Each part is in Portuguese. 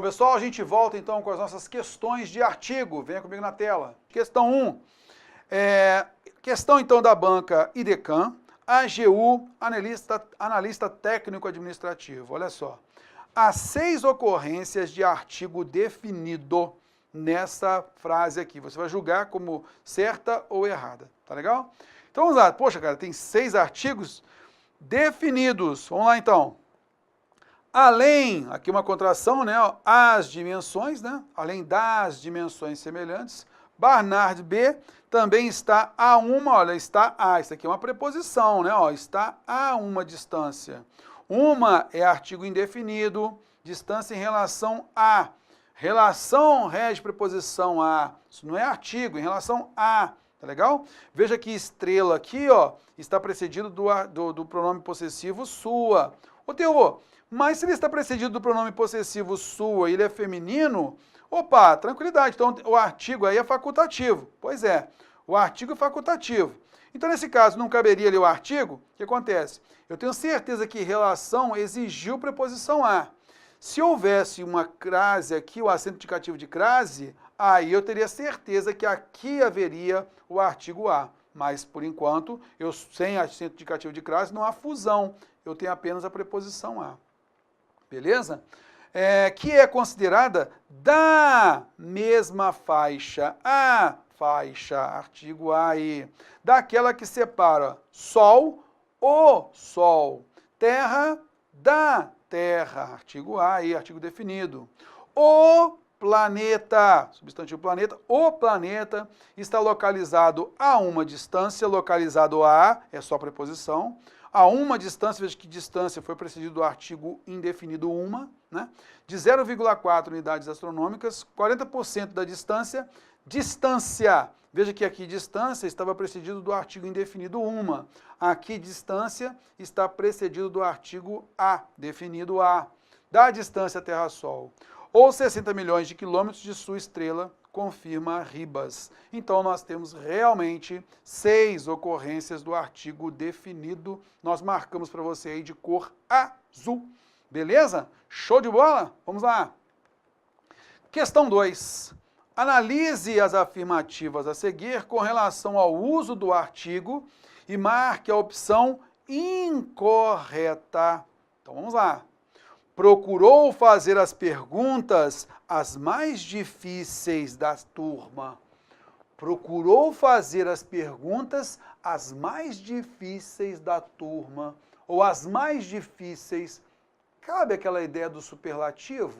pessoal, a gente volta então com as nossas questões de artigo. Venha comigo na tela. Questão 1. Questão então da banca IDECAM, AGU, analista técnico administrativo. Olha só. Há 6 ocorrências de artigo definido nessa frase aqui. Você vai julgar como certa ou errada. Tá legal? Então vamos lá. Poxa, cara, tem 6 artigos definidos. Vamos lá então. Além, aqui uma contração, né? As dimensões, né? Além das dimensões semelhantes. Barnard B também está a uma, olha, está a, isso aqui é uma preposição, né? Ó, está a uma distância. Uma é artigo indefinido, distância em relação a. Relação rege preposição a. Isso não é artigo, em relação a. Tá legal? Veja que estrela aqui, ó, está precedido do pronome possessivo sua. Ô, Teô, mas se ele está precedido do pronome possessivo sua e ele é feminino, opa, tranquilidade. Então, o artigo aí é facultativo. Pois é, o artigo é facultativo. Então, nesse caso, não caberia ali o artigo? O que acontece? Eu tenho certeza que relação exigiu preposição a. Se houvesse uma crase aqui, o acento indicativo de crase, aí eu teria certeza que aqui haveria o artigo a. Mas, por enquanto, sem acento indicativo de crase, não há fusão. Eu tenho apenas a preposição a. Beleza? Que é considerada da mesma faixa. A faixa, artigo a aí. Daquela que separa Sol, o Sol. Terra, da Terra. Artigo a aí, artigo definido. O planeta, substantivo planeta, o planeta está localizado a uma distância, localizado a, é só preposição, a uma distância, veja que distância foi precedido do artigo indefinido uma, né? De 0,4 unidades astronômicas, 40% da distância, distância, veja que aqui distância estava precedido do artigo indefinido uma, aqui distância está precedido do artigo a, definido a, da distância Terra-Sol, ou 60 milhões de quilômetros de sua estrela, confirma Ribas. Então, nós temos realmente 6 ocorrências do artigo definido. Nós marcamos para você aí de cor azul. Beleza? Show de bola? Vamos lá. Questão 2. Analise as afirmativas a seguir com relação ao uso do artigo e marque a opção incorreta. Então, vamos lá. Procurou fazer as perguntas as mais difíceis da turma. Procurou fazer as perguntas as mais difíceis da turma. Ou as mais difíceis. Cabe aquela ideia do superlativo?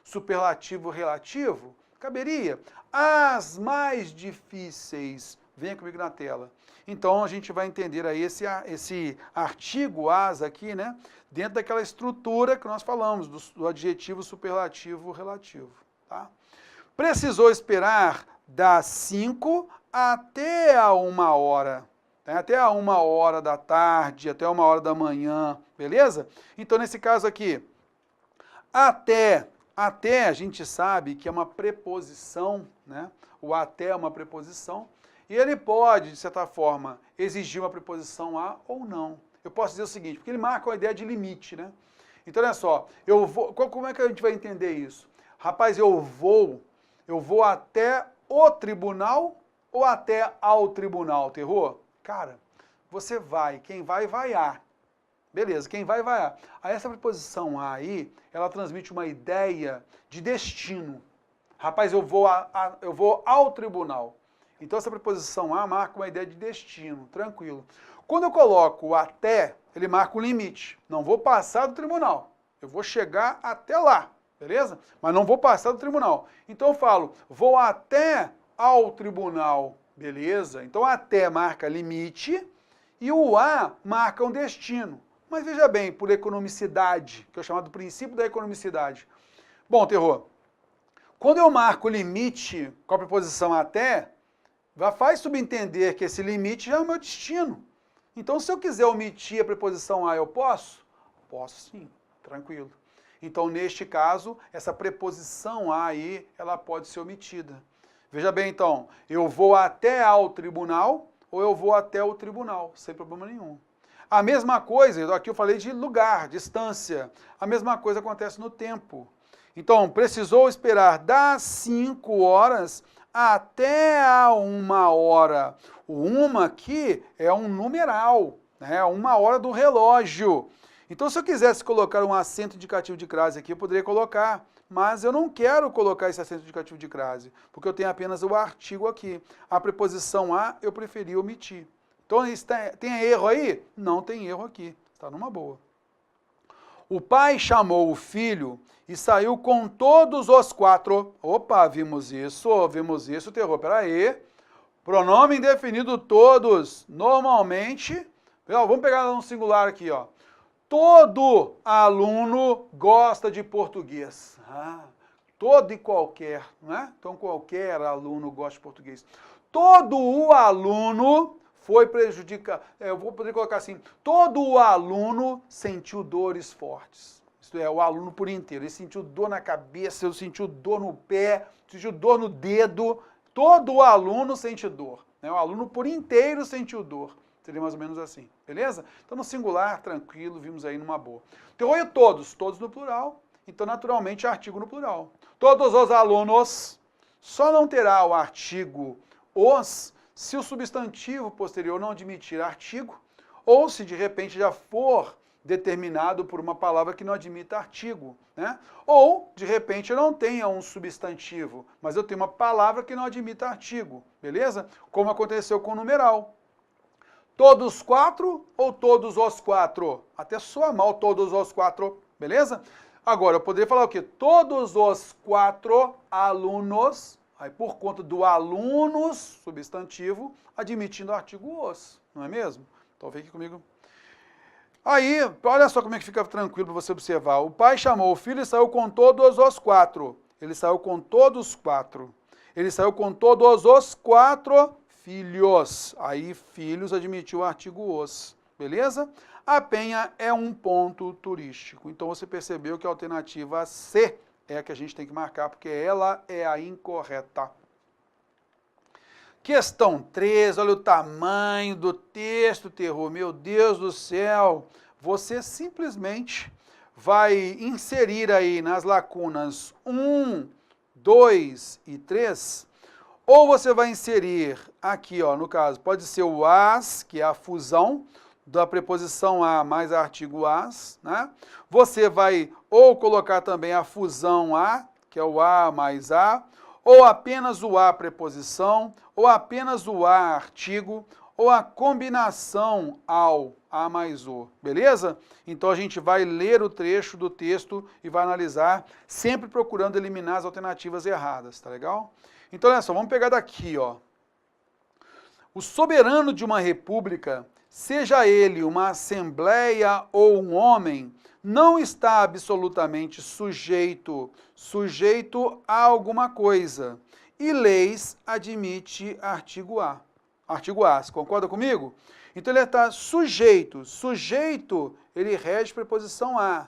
Superlativo relativo? Caberia? As mais difíceis. Venha comigo na tela. Então, a gente vai entender aí esse artigo as aqui, né? Dentro daquela estrutura que nós falamos, do adjetivo superlativo relativo. Tá? Precisou esperar das 5 até a 1 hora. Né? Até a 1 hora da tarde, até 1 hora da manhã, beleza? Então, nesse caso aqui, até a gente sabe que é uma preposição, né? O até é uma preposição, e ele pode, de certa forma, exigir uma preposição a ou não. Eu posso dizer o seguinte, porque ele marca uma ideia de limite, né? Então, olha só, como é que a gente vai entender isso? Rapaz, eu vou até o tribunal ou até ao tribunal, terror? Cara, você vai, quem vai a. Beleza, quem vai a. Aí essa preposição a aí, ela transmite uma ideia de destino. Rapaz, eu vou ao tribunal. Então, essa preposição a marca uma ideia de destino, tranquilo. Quando eu coloco até, ele marca um limite. Não vou passar do tribunal. Eu vou chegar até lá, beleza? Mas não vou passar do tribunal. Então, eu falo, vou até ao tribunal, beleza? Então, até marca limite e o a marca um destino. Mas veja bem, por economicidade, que é o chamado princípio da economicidade. Bom, terror, quando eu marco limite com a preposição até, faz subentender que esse limite já é o meu destino. Então, se eu quiser omitir a preposição a, eu posso? Posso sim, tranquilo. Então, neste caso, essa preposição a aí, ela pode ser omitida. Veja bem, então, eu vou até ao tribunal ou eu vou até o tribunal, sem problema nenhum. A mesma coisa, aqui eu falei de lugar, distância. A mesma coisa acontece no tempo. Então, precisou esperar das 5 horas até a 1 hora. O 1 aqui é um numeral, né? 1 hora do relógio. Então, se eu quisesse colocar um acento indicativo de crase aqui, eu poderia colocar, mas eu não quero colocar esse acento indicativo de crase, porque eu tenho apenas o artigo aqui. A preposição a eu preferi omitir. Então, tem erro aí? Não tem erro aqui, está numa boa. O pai chamou o filho e saiu com todos os 4. Opa, vimos isso, terror. Peraí. Pronome indefinido todos. Normalmente, vamos pegar um singular aqui, ó. Todo aluno gosta de português. Todo e qualquer, né? Então, qualquer aluno gosta de português. Todo o aluno foi prejudicado. Eu vou poder colocar assim: todo o aluno sentiu dores fortes. Isto é, o aluno por inteiro. Ele sentiu dor na cabeça, ele sentiu dor no pé, sentiu dor no dedo. Todo o aluno sente dor, né? O aluno por inteiro sentiu dor. Seria mais ou menos assim, beleza? Então, no singular, tranquilo, vimos aí numa boa. Então, e todos no plural, então, naturalmente, artigo no plural. Todos os alunos, só não terá o artigo os se o substantivo posterior não admitir artigo, ou se de repente já for determinado por uma palavra que não admita artigo, né? Ou, de repente, eu não tenha um substantivo, mas eu tenho uma palavra que não admita artigo, beleza? Como aconteceu com o numeral. Todos 4 ou todos os 4? Até soa mal todos os 4, beleza? Agora, eu poderia falar o quê? Todos os 4 alunos, aí por conta do alunos, substantivo, admitindo o artigo os, não é mesmo? Então vem aqui comigo. Aí, olha só como é que fica tranquilo para você observar. O pai chamou o filho e saiu com todos os 4. Ele saiu com todos os 4. Ele saiu com todos os 4 filhos. Aí, filhos admitiu o artigo os. Beleza? A Penha é um ponto turístico. Então, você percebeu que a alternativa C é a que a gente tem que marcar, porque ela é a incorreta. Questão 3, olha o tamanho do texto, terror. Meu Deus do céu! Você simplesmente vai inserir aí nas lacunas 1, 2 e 3, ou você vai inserir aqui, ó, no caso, pode ser o as, que é a fusão da preposição a mais artigo as, né? Você vai ou colocar também a fusão a, que é o a mais a, ou apenas o a preposição, ou apenas o a artigo, ou a combinação ao a mais o, beleza? Então a gente vai ler o trecho do texto e vai analisar, sempre procurando eliminar as alternativas erradas, tá legal? Então olha só, vamos pegar daqui, ó. O soberano de uma república, seja ele uma assembleia ou um homem, não está absolutamente sujeito a alguma coisa. E leis admite artigo A. Artigo A, você concorda comigo? Então ele está sujeito. Sujeito, ele rege preposição a.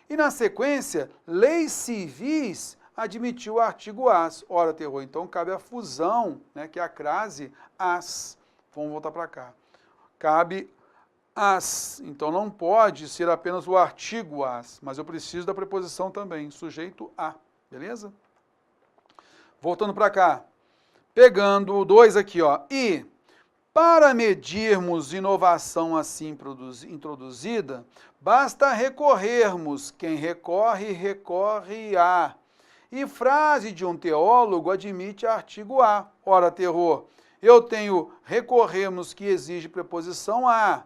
E na sequência, leis civis admitiu o artigo as. Ora, terror, então cabe a fusão, né, que é a crase as. Vamos voltar para cá. Cabe as. Então não pode ser apenas o artigo as, mas eu preciso da preposição também, sujeito a, beleza? Voltando para cá. Pegando o 2 aqui, ó. E para medirmos inovação assim introduzida, basta recorrermos. Quem recorre, recorre a. E frase de um teólogo admite artigo a. Ora, terror, eu tenho recorremos que exige preposição a.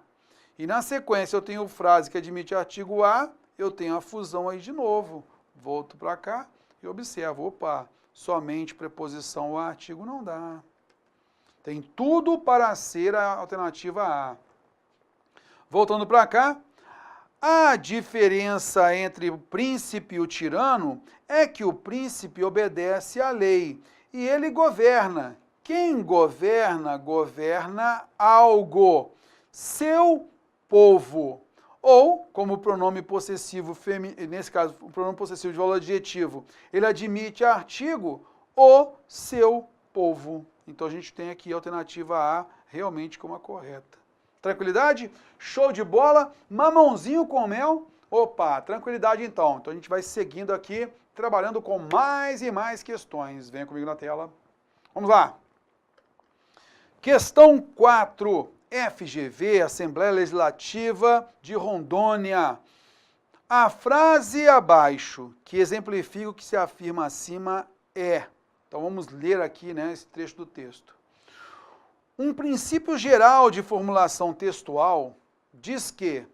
E na sequência eu tenho frase que admite artigo a, eu tenho a fusão aí de novo. Volto para cá e observo, opa, somente preposição a artigo não dá. Tem tudo para ser a alternativa A. Voltando para cá, a diferença entre o príncipe e o tirano é que o príncipe obedece à lei e ele governa. Quem governa, governa algo. Seu povo. Ou, como o pronome possessivo, nesse caso, o pronome possessivo de valor adjetivo, ele admite artigo, o seu povo. Então, a gente tem aqui a alternativa A realmente como a correta. Tranquilidade? Show de bola? Mamãozinho com mel? Opa, tranquilidade então. Então, a gente vai seguindo aqui trabalhando com mais e mais questões. Venha comigo na tela. Vamos lá. Questão 4. FGV, Assembleia Legislativa de Rondônia. A frase abaixo, que exemplifica o que se afirma acima, é... Então vamos ler aqui, né, esse trecho do texto. Um princípio geral de formulação textual diz que,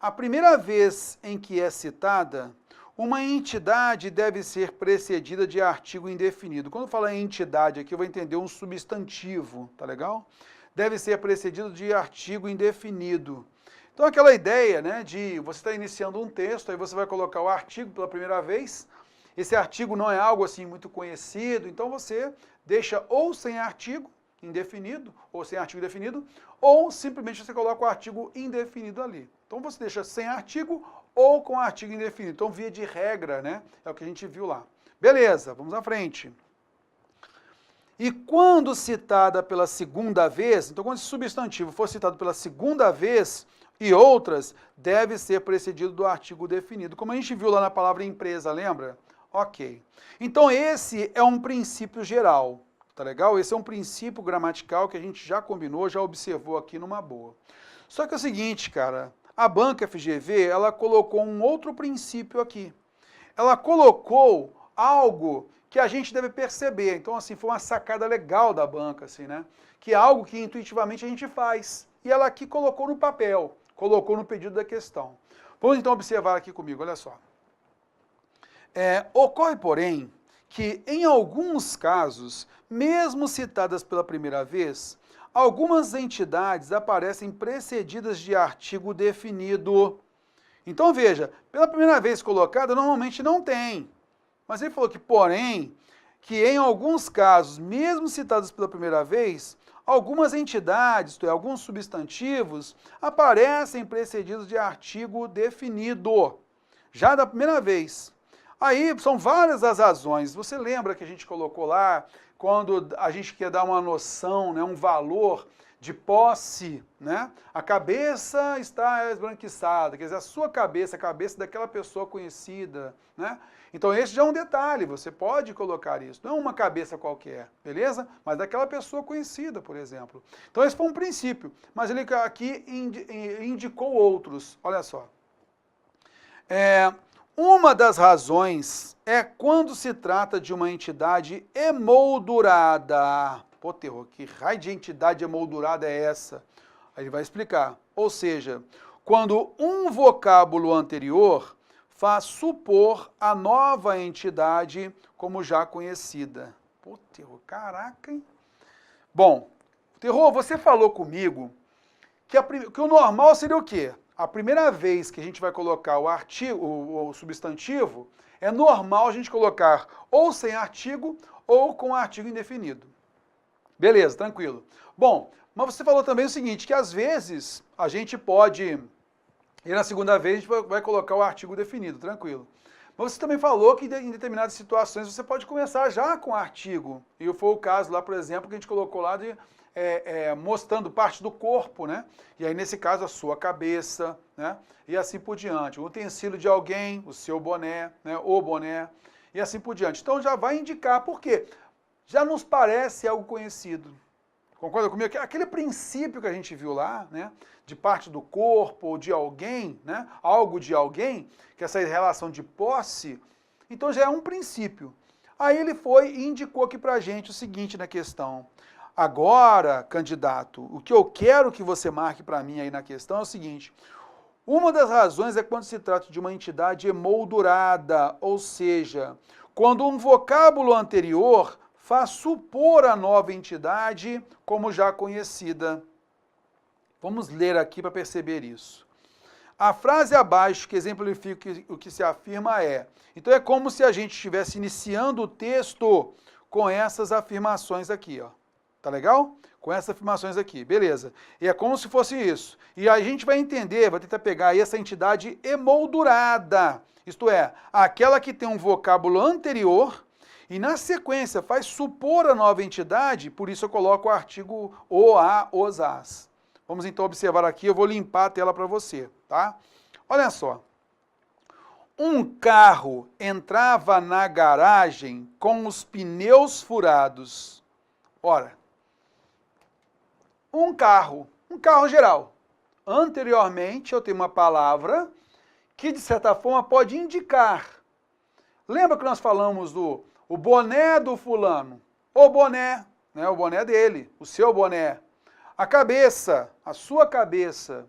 a primeira vez em que é citada, uma entidade deve ser precedida de artigo indefinido. Quando eu falar em entidade aqui, eu vou entender um substantivo, tá legal? Deve ser precedido de artigo indefinido. Então aquela ideia, né, de você estar iniciando um texto, aí você vai colocar o artigo pela primeira vez, esse artigo não é algo assim muito conhecido, então você deixa ou sem artigo indefinido, ou sem artigo definido, ou simplesmente você coloca o artigo indefinido ali. Então você deixa sem artigo ou com artigo indefinido. Então, via de regra, né? É o que a gente viu lá. Beleza, vamos à frente. E quando citada pela segunda vez, então quando esse substantivo for citado pela segunda vez e outras, deve ser precedido do artigo definido. Como a gente viu lá na palavra empresa, lembra? Ok. Então esse é um princípio geral, tá legal? Esse é um princípio gramatical que a gente já combinou, já observou aqui numa boa. Só que é o seguinte, cara, a banca FGV, ela colocou um outro princípio aqui. Ela colocou algo que a gente deve perceber. Então, assim, foi uma sacada legal da banca, assim, né? Que é algo que intuitivamente a gente faz. E ela aqui colocou no papel, colocou no pedido da questão. Vamos então observar aqui comigo, olha só. Ocorre, porém, que em alguns casos, mesmo citadas pela primeira vez, algumas entidades aparecem precedidas de artigo definido. Então, veja, pela primeira vez colocada, normalmente não tem. Mas ele falou que, porém, que em alguns casos, mesmo citados pela primeira vez, algumas entidades, isto é, alguns substantivos, aparecem precedidos de artigo definido, já da primeira vez. Aí são várias as razões. Você lembra que a gente colocou lá, quando a gente quer dar uma noção, né, um valor de posse, né? A cabeça está esbranquiçada, quer dizer, a sua cabeça, a cabeça daquela pessoa conhecida, né? Então esse já é um detalhe, você pode colocar isso, não é uma cabeça qualquer, beleza? Mas daquela pessoa conhecida, por exemplo. Então esse foi um princípio, mas ele aqui indicou outros, olha só. Uma das razões é quando se trata de uma entidade emoldurada. Pô, terror, que raio de entidade emoldurada é essa? Aí ele vai explicar. Ou seja, quando um vocábulo anterior faz supor a nova entidade como já conhecida. Pô, terror, caraca, hein? Bom, terror, você falou comigo que o normal seria o quê? A primeira vez que a gente vai colocar o artigo, o substantivo, é normal a gente colocar ou sem artigo ou com artigo indefinido. Beleza, tranquilo. Bom, mas você falou também o seguinte, que às vezes a gente pode, e na segunda vez a gente vai colocar o artigo definido, tranquilo. Mas você também falou que em determinadas situações você pode começar já com artigo. E foi o caso lá, por exemplo, que a gente colocou lá de mostrando parte do corpo, né? E aí, nesse caso, a sua cabeça, né? E assim por diante. O utensílio de alguém, o seu boné, né? O boné, e assim por diante. Então, já vai indicar, por quê? Já nos parece algo conhecido. Concorda comigo? Aquele princípio que a gente viu lá, né? De parte do corpo, ou de alguém, né? Algo de alguém, que essa relação de posse, então já é um princípio. Aí ele foi e indicou aqui pra gente o seguinte na questão. Agora, candidato, o que eu quero que você marque para mim aí na questão é o seguinte: uma das razões é quando se trata de uma entidade emoldurada, ou seja, quando um vocábulo anterior faz supor a nova entidade como já conhecida. Vamos ler aqui para perceber isso. A frase abaixo que exemplifica o que se afirma é... Então é como se a gente estivesse iniciando o texto com essas afirmações aqui, ó. Tá legal? Com essas afirmações aqui, beleza. E é como se fosse isso. E a gente vai entender, vai tentar pegar aí essa entidade emoldurada. Isto é, aquela que tem um vocábulo anterior e na sequência faz supor a nova entidade, por isso eu coloco o artigo o, a, os, as. Vamos então observar aqui, eu vou limpar a tela para você, tá? Olha só. Um carro entrava na garagem com os pneus furados. Ora, um carro geral. Anteriormente, eu tenho uma palavra que, de certa forma, pode indicar. Lembra que nós falamos do o boné do fulano? O boné, né, o boné dele, o seu boné. A cabeça, a sua cabeça.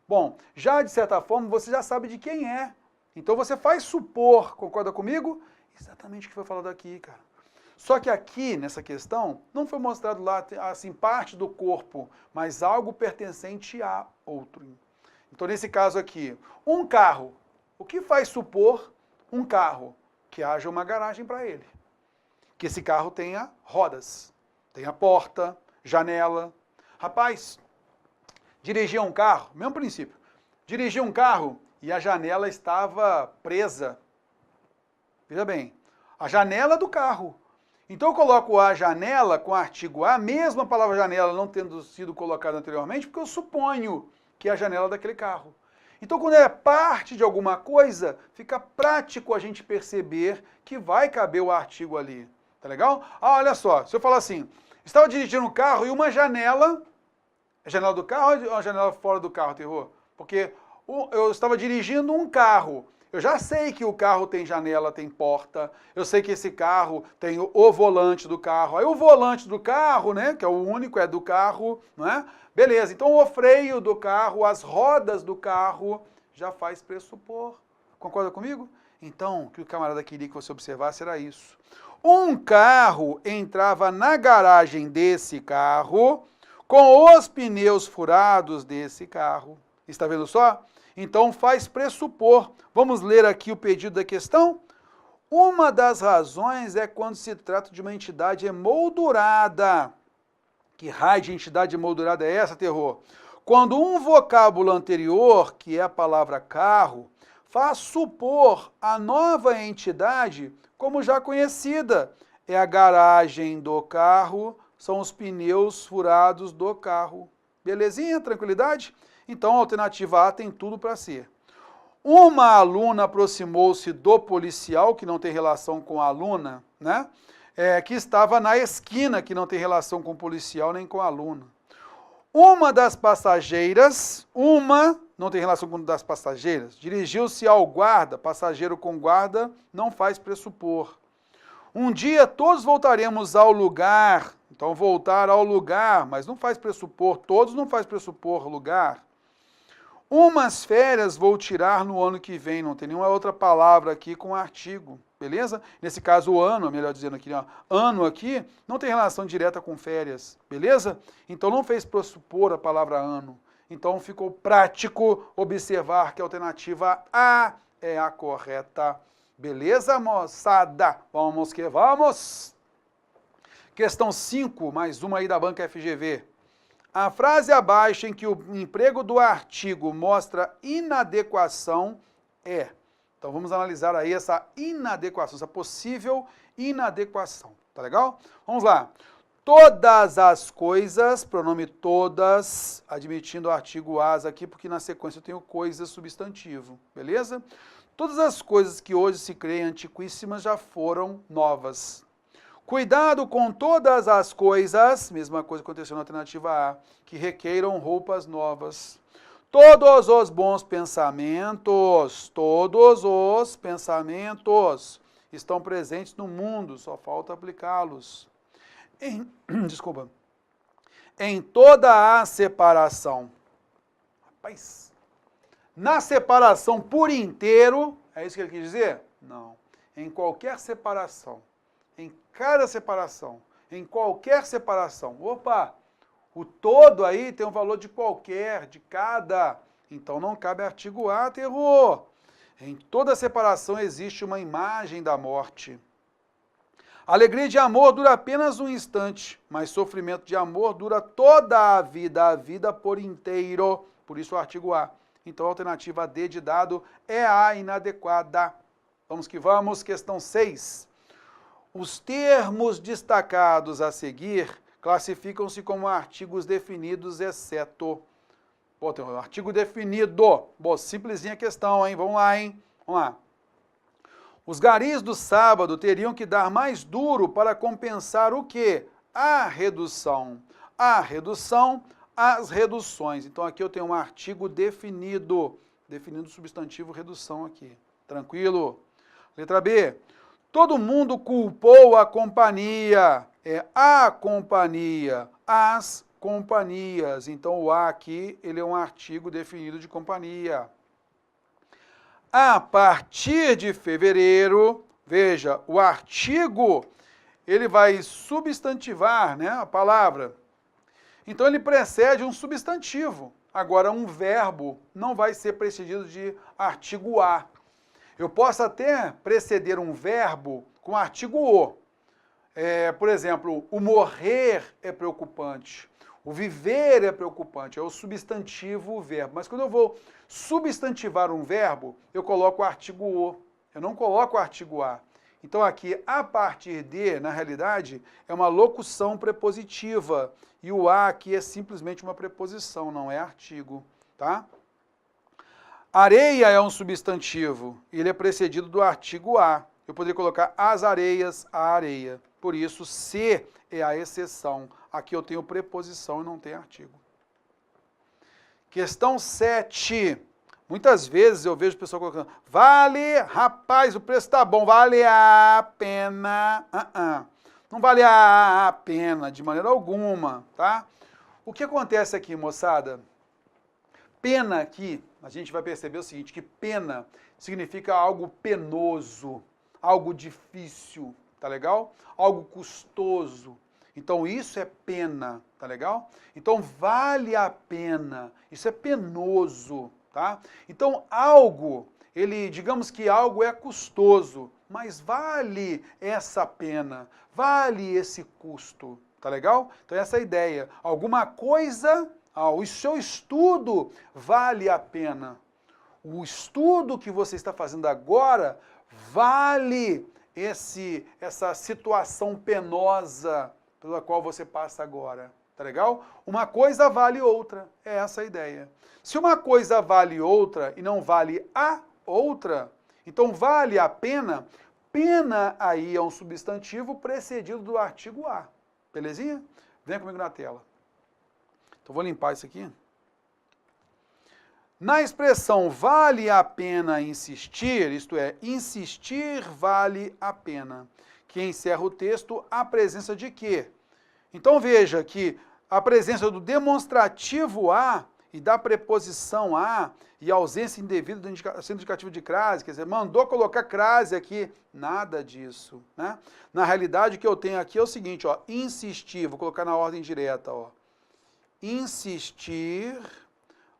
Bom, já de certa forma, você já sabe de quem é. Então você faz supor, concorda comigo? Exatamente o que foi falado aqui, cara. Só que aqui, nessa questão, não foi mostrado lá, assim, parte do corpo, mas algo pertencente a outro. Então, nesse caso aqui, um carro. O que faz supor um carro? Que haja uma garagem para ele. Que esse carro tenha rodas, tenha porta, janela. Rapaz, dirigir um carro, mesmo princípio. Dirigir um carro e a janela estava presa. Veja bem, a janela do carro. Então eu coloco a janela com o artigo a, mesmo a palavra janela não tendo sido colocada anteriormente, porque eu suponho que é a janela daquele carro. Então quando é parte de alguma coisa, fica prático a gente perceber que vai caber o artigo ali. Tá legal? Ah, olha só, se eu falar assim, estava dirigindo um carro e uma janela, a janela do carro ou a janela fora do carro, terror? Porque eu estava dirigindo um carro. Eu já sei que o carro tem janela, tem porta. Eu sei que esse carro tem o volante do carro. Aí o volante do carro, né, que é o único, é do carro, não é? Beleza, então o freio do carro, as rodas do carro, já faz pressupor. Concorda comigo? Então, o que o camarada queria que você observasse era isso. Um carro entrava na garagem desse carro com os pneus furados desse carro. Está vendo só? Então faz pressupor. Vamos ler aqui o pedido da questão? Uma das razões é quando se trata de uma entidade emoldurada. Que raio de entidade emoldurada é essa, terror? Quando um vocábulo anterior, que é a palavra carro, faz supor a nova entidade como já conhecida. É a garagem do carro, são os pneus furados do carro. Belezinha? Tranquilidade? Então, a alternativa A tem tudo para ser. Uma aluna aproximou-se do policial, que não tem relação com a aluna, né? Que estava na esquina, que não tem relação com o policial nem com a aluna. Uma das passageiras, não tem relação com das passageiras, dirigiu-se ao guarda, passageiro com guarda não faz pressupor. Um dia todos voltaremos ao lugar, então voltar ao lugar, mas não faz pressupor, todos não faz pressupor lugar. Umas férias vou tirar no ano que vem, não tem nenhuma outra palavra aqui com artigo, beleza? Nesse caso o ano, melhor dizendo aqui, ó, ano aqui, não tem relação direta com férias, beleza? Então não fez pressupor a palavra ano. Então ficou prático observar que a alternativa A é a correta. Beleza, moçada? Vamos que vamos! Questão 5, mais uma aí da banca FGV. A frase abaixo em que o emprego do artigo mostra inadequação é. Então vamos analisar aí essa inadequação, essa possível inadequação. Tá legal? Vamos lá. Todas as coisas, pronome todas, admitindo o artigo as aqui, porque na sequência eu tenho coisas substantivo, beleza? Todas as coisas que hoje se creem antiquíssimas já foram novas. Cuidado com todas as coisas, mesma coisa que aconteceu na alternativa A, que requeiram roupas novas. Todos os bons pensamentos, estão presentes no mundo, só falta aplicá-los. Desculpa. Em toda a separação. Rapaz, na separação por inteiro, é isso que ele quis dizer? Não. Em qualquer separação. Em cada separação, em qualquer separação. Opa, o todo aí tem um valor de qualquer, de cada. Então não cabe artigo A, terror. Em toda separação existe uma imagem da morte. Alegria de amor dura apenas um instante, mas sofrimento de amor dura toda a vida por inteiro. Por isso o artigo A. Então a alternativa D de dado é a inadequada. Vamos que vamos, questão 6. Os termos destacados a seguir classificam-se como artigos definidos, exceto... Pô, tem um artigo definido. Bom, simplesinha a questão, hein? Vamos lá, hein? Vamos lá. Os garis do sábado teriam que dar mais duro para compensar o quê? A redução. A redução, as reduções. Então aqui eu tenho um artigo definido. Definindo o substantivo redução aqui. Tranquilo? Letra B. Todo mundo culpou a companhia. É a companhia. As companhias. Então o a aqui, ele é um artigo definido de companhia. A partir de fevereiro, veja, o artigo, ele vai substantivar, né, a palavra. Então ele precede um substantivo. Agora um verbo não vai ser precedido de artigo a. Eu posso até preceder um verbo com artigo o. Por exemplo, o morrer é preocupante. O viver é preocupante, é o substantivo o verbo. Mas quando eu vou substantivar um verbo, eu coloco o artigo o. Eu não coloco o artigo a. Então aqui, a partir de, na realidade, é uma locução prepositiva. E o a aqui é simplesmente uma preposição, não é artigo, tá? Areia é um substantivo, e ele é precedido do artigo a. Eu poderia colocar as areias, a areia. Por isso, se é a exceção. Aqui eu tenho preposição e não tenho artigo. Questão 7. Muitas vezes eu vejo o pessoal colocando, vale, rapaz, o preço tá bom, vale a pena. Não vale a pena de maneira alguma, tá? O que acontece aqui, moçada? Pena aqui, a gente vai perceber o seguinte, que pena significa algo penoso, algo difícil, tá legal? Algo custoso. Então isso é pena, tá legal? Então vale a pena, isso é penoso, tá? Então algo, digamos que algo é custoso, mas vale essa pena, vale esse custo, tá legal? Então essa é a ideia. Alguma coisa, o seu estudo vale a pena. O estudo que você está fazendo agora vale essa situação penosa pela qual você passa agora, tá legal? Uma coisa vale outra, é essa a ideia. Se uma coisa vale outra e não vale a outra, então vale a pena, pena aí é um substantivo precedido do artigo a, belezinha? Vem comigo na tela. Então vou limpar isso aqui. Na expressão vale a pena insistir, isto é, insistir vale a pena, que encerra o texto, a presença de quê? Então veja que a presença do demonstrativo a e da preposição a e a ausência indevida do acento indicativo de crase, quer dizer, mandou colocar crase aqui, nada disso, né? Na realidade o que eu tenho aqui é o seguinte, ó, insistir, vou colocar na ordem direta, ó. Insistir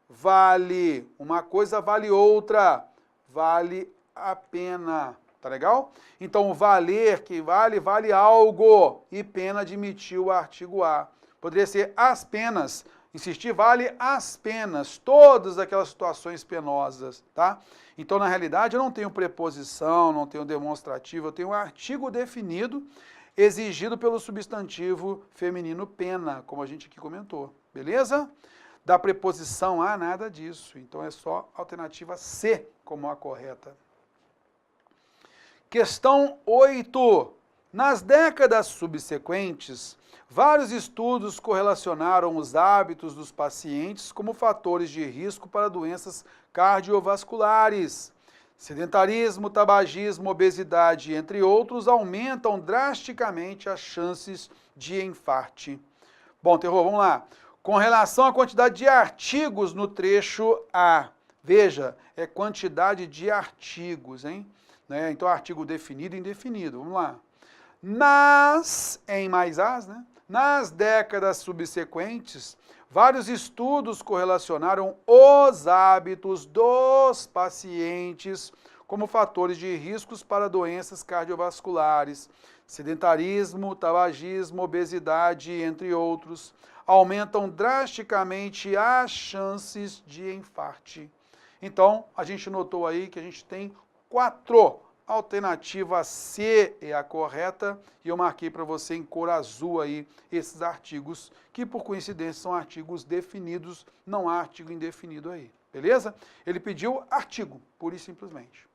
vale, uma coisa vale outra, vale a pena, tá legal? Então, valer, que vale, vale algo, e pena admitiu o artigo a. Poderia ser as penas, insistir vale as penas, todas aquelas situações penosas, tá? Então, na realidade, eu não tenho preposição, não tenho demonstrativo, eu tenho um artigo definido, exigido pelo substantivo feminino pena, como a gente aqui comentou, beleza? Da preposição a, nada disso. Então é só a alternativa C como a correta. Questão 8. Nas décadas subsequentes, vários estudos correlacionaram os hábitos dos pacientes como fatores de risco para doenças cardiovasculares. Sedentarismo, tabagismo, obesidade, entre outros, aumentam drasticamente as chances de infarte. Bom, terror, vamos lá. Com relação à quantidade de artigos no trecho A. Veja, é quantidade de artigos, hein? Né? Então, artigo definido e indefinido. Vamos lá. Em mais as, né? Nas décadas subsequentes, vários estudos correlacionaram os hábitos dos pacientes como fatores de riscos para doenças cardiovasculares, sedentarismo, tabagismo, obesidade, entre outros, aumentam drasticamente as chances de infarte. Então, a gente notou aí que a gente tem 4. Alternativa C é a correta, e eu marquei para você em cor azul aí esses artigos, que por coincidência são artigos definidos, não há artigo indefinido aí, beleza? Ele pediu artigo, pura e simplesmente.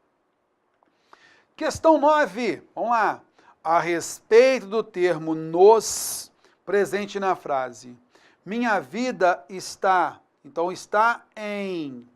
Questão 9, vamos lá. A respeito do termo nos presente na frase. Minha vida está, então está em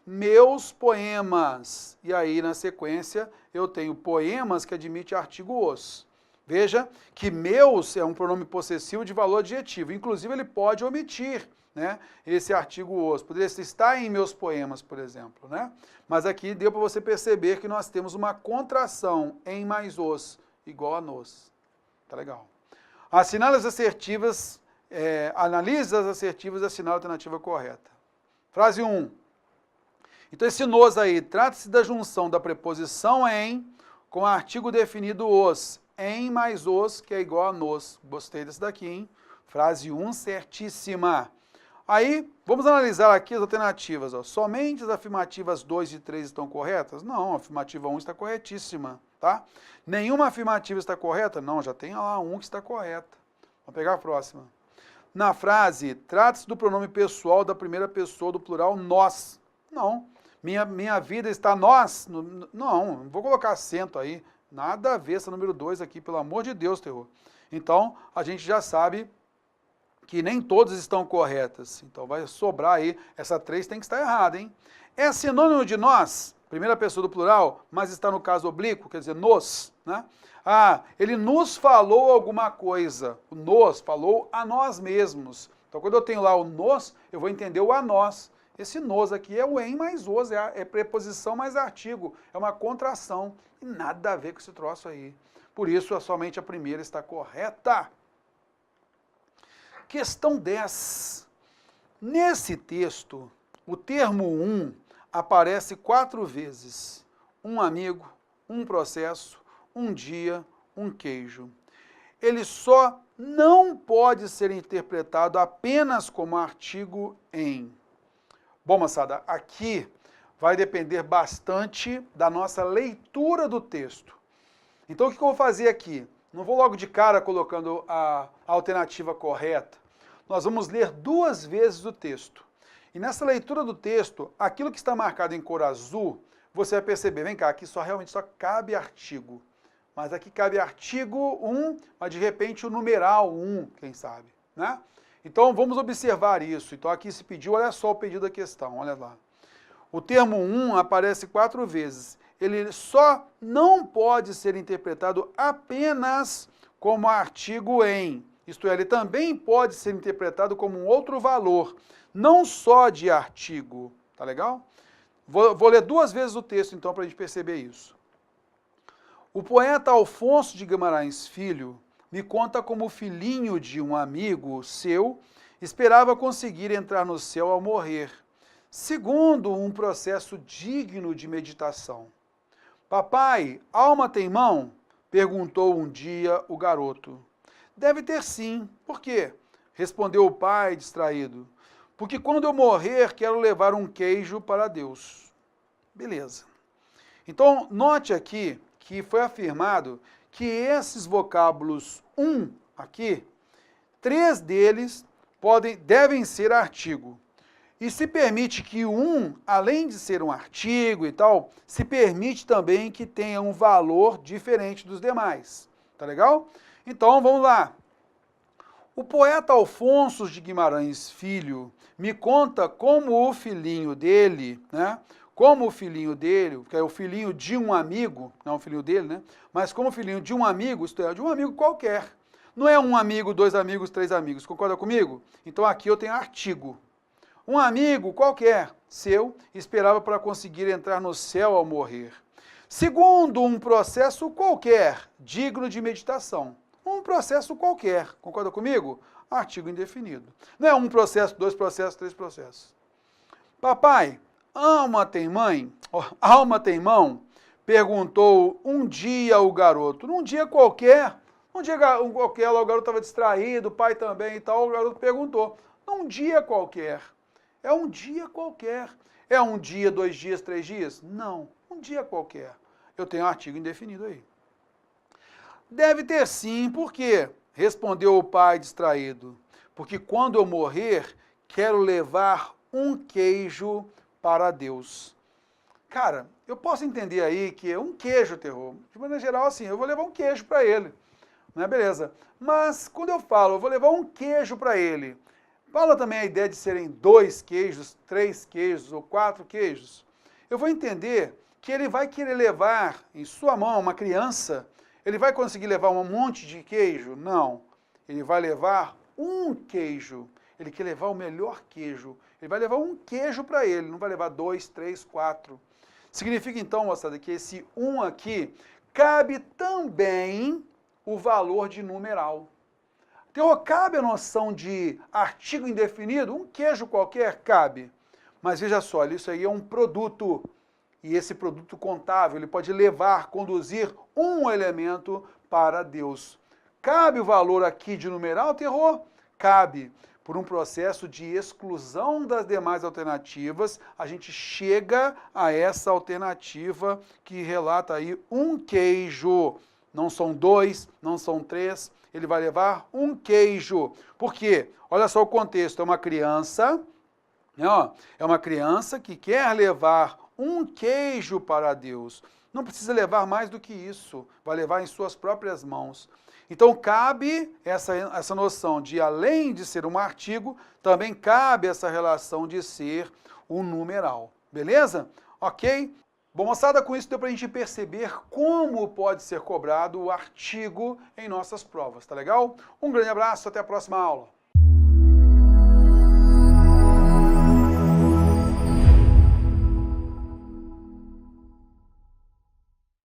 meus poemas. E aí, na sequência, eu tenho poemas que admite artigo os. Veja que meus é um pronome possessivo de valor adjetivo. Inclusive, ele pode omitir, né, esse artigo os. Poderia estar em meus poemas, por exemplo, né? Mas aqui deu para você perceber que nós temos uma contração em mais os, igual a nos. Tá legal. Assinale as assertivas, analise as assertivas e assinale a alternativa correta. Frase 1. Então, esse nos aí, trata-se da junção da preposição em com o artigo definido os, em mais os, que é igual a nos. Gostei desse daqui, hein? Frase 1, certíssima. Aí, vamos analisar aqui as alternativas. Ó. Somente as afirmativas 2 e 3 estão corretas? Não, a afirmativa 1 está corretíssima, tá? Nenhuma afirmativa está correta? Não, já tem lá um que está correta. Vamos pegar a próxima. Na frase, trata-se do pronome pessoal da primeira pessoa do plural nós. Não. Minha vida está nós? Não vou colocar acento aí. Nada a ver essa número 2 aqui, pelo amor de Deus, terror. Então, a gente já sabe que nem todas estão corretas. Então, vai sobrar aí, essa 3 tem que estar errada, hein? É sinônimo de nós, primeira pessoa do plural, mas está no caso oblíquo, quer dizer, nos, né? Ah, ele nos falou alguma coisa. O nos falou a nós mesmos. Então, quando eu tenho lá o nos, eu vou entender o a nós. Esse nos aqui é o em mais os, é preposição mais artigo, é uma contração. E nada a ver com esse troço aí. Por isso, somente a primeira está correta. Questão 10. Nesse texto, o termo um aparece 4 vezes. Um amigo, um processo, um dia, um queijo. Ele só não pode ser interpretado apenas como artigo em. Bom, moçada, aqui vai depender bastante da nossa leitura do texto. Então, o que eu vou fazer aqui? Não vou logo de cara colocando a alternativa correta. Nós vamos ler 2 vezes o texto. E nessa leitura do texto, aquilo que está marcado em cor azul, você vai perceber, vem cá, aqui realmente só cabe artigo. Mas aqui cabe artigo 1, mas de repente o numeral 1, quem sabe, né? Então, vamos observar isso. Então, aqui se pediu, olha só o pedido da questão, olha lá. O termo 1 aparece 4 vezes. Ele só não pode ser interpretado apenas como artigo em. Isto é, ele também pode ser interpretado como um outro valor, não só de artigo. Tá legal? Vou ler 2 vezes o texto, então, para a gente perceber isso. O poeta Alfonso de Guimarães Filho me conta como o filhinho de um amigo seu esperava conseguir entrar no céu ao morrer, segundo um processo digno de meditação. Papai, alma tem mão? Perguntou um dia o garoto. Deve ter sim. Por quê? Respondeu o pai, distraído. Porque quando eu morrer, quero levar um queijo para Deus. Beleza. Então, note aqui que foi afirmado que esses vocábulos aqui, 3 deles devem ser artigo. E se permite que além de ser um artigo e tal, se permite também que tenha um valor diferente dos demais. Tá legal? Então, vamos lá. O poeta Alfonso de Guimarães Filho me conta como o filhinho dele, né? Como o filhinho dele, que é o filhinho de um amigo, não o filhinho dele, né? Mas como o filhinho de um amigo, isto é, de um amigo qualquer. Não é um amigo, 2 amigos, 3 amigos. Concorda comigo? Então aqui eu tenho artigo. Um amigo qualquer, seu, esperava para conseguir entrar no céu ao morrer. Segundo um processo qualquer, digno de meditação. Um processo qualquer. Concorda comigo? Artigo indefinido. Não é um processo, 2 processos, 3 processos. Papai, alma tem mãe? Alma tem mão? Perguntou um dia o garoto. Num dia qualquer, o garoto estava distraído, o pai também e tal, o garoto perguntou. Num dia qualquer. É um dia qualquer. É um dia, 2 dias, 3 dias? Não, um dia qualquer. Eu tenho um artigo indefinido aí. Deve ter sim, por quê? Respondeu o pai distraído. Porque quando eu morrer, quero levar um queijo para Deus. Cara, eu posso entender aí que é um queijo, terror. De maneira geral, assim, eu vou levar um queijo para ele, né? Beleza. Mas quando eu falo, eu vou levar um queijo para ele, fala também a ideia de serem 2 queijos, 3 queijos ou 4 queijos. Eu vou entender que ele vai querer levar em sua mão, uma criança, ele vai conseguir levar um monte de queijo? Não. Ele vai levar um queijo. Ele quer levar o melhor queijo. Ele vai levar um queijo para ele, não vai levar 2, 3, 4. Significa então, moçada, que esse um aqui cabe também o valor de numeral. Então, cabe a noção de artigo indefinido? Um queijo qualquer cabe. Mas veja só, isso aí é um produto. E esse produto contável, ele pode levar, conduzir um elemento para Deus. Cabe o valor aqui de numeral, terror? Cabe. Por um processo de exclusão das demais alternativas, a gente chega a essa alternativa que relata aí um queijo. Não são 2, não são 3, ele vai levar um queijo. Por quê? Olha só o contexto, é uma criança, né, ó, é uma criança que quer levar um queijo para Deus. Não precisa levar mais do que isso, vai levar em suas próprias mãos. Então cabe essa noção de, além de ser um artigo, também cabe essa relação de ser um numeral. Beleza? Ok? Bom, moçada, com isso deu para a gente perceber como pode ser cobrado o artigo em nossas provas, tá legal? Um grande abraço, até a próxima aula.